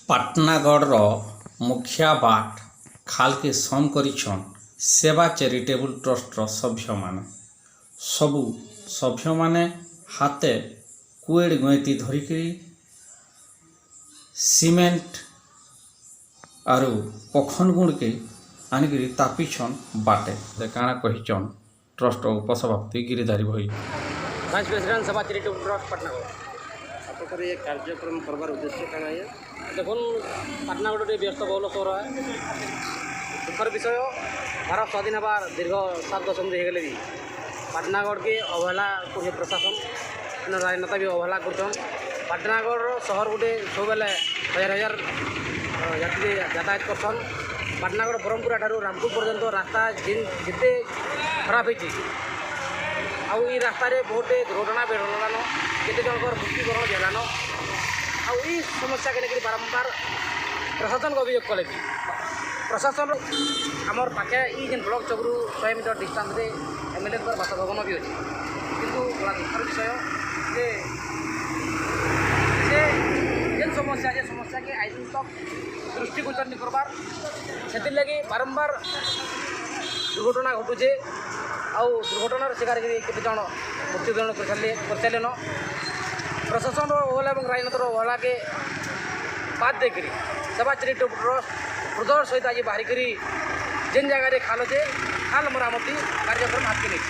पाटनागढ़ मुखिया बाट खाल के सम करिछन सेवा चैरिटेबल ट्रस्ट सभ्य माने सबू सभ्य माने हाथे कुएड़ गैती धरिकी सीमेंट आरु पखन गुण के आनिकी तापीछन बाटे काଣା कहिछन ट्रस्ट उपसभापति गिरिधारी भाई वाइस प्रेसिडेंट सभा चैरिटेबल ट्रस्ट पाटनागढ़ आपका ये कार्यक्रम करवार उद्देश्य क्या है? देखो पाटनागढ़ गोटे व्यस्त बहुल सहर है दुखर विषय भारत स्वाधीन हबार दीर्घ 7 दशंधि होगले भी पाटनागढ़ के अवहेला कर प्रशासन राजनेता भी अवहेला कर पाटनागढ़ सहर गोटे सब बेले हजार हजार यात्री यातायात करसन पाटनागढ़ ब्रह्मपुरा ठारू रामपुर पर्यंत रास्ता जिते खराब होती आई रास्तार बहुत दुर्घटना बेड़लान केते जनकर मृत्युवरण भेलान आई समस्या के लेकर बारंबार प्रशासन को अभियोग कले भी प्रशासन आमर पाखे ये ब्लॉक चौकरू 100 मीटर डिस्टेंस रे एमएलए बासभवन भी अच्छे किंतु बड़ा दुखर विषय जे जेन समस्या के आज तक दृष्टिगोचर नहीं करबार से लगे बारंबार दुर्घटना घटुचे आउ दुर्घटनार शिकार केते जन मृत्युवरण कर सारे प्रशासन अवहेला और राजनीतिर अवहेला के बाद देकर सेवा चैरिटेबल ट्रस्ट हृदय सहित आज बाहरिक जेन जगह खाल अच्छे खाल मरामती कार्यक्रम हाथ के नहीं।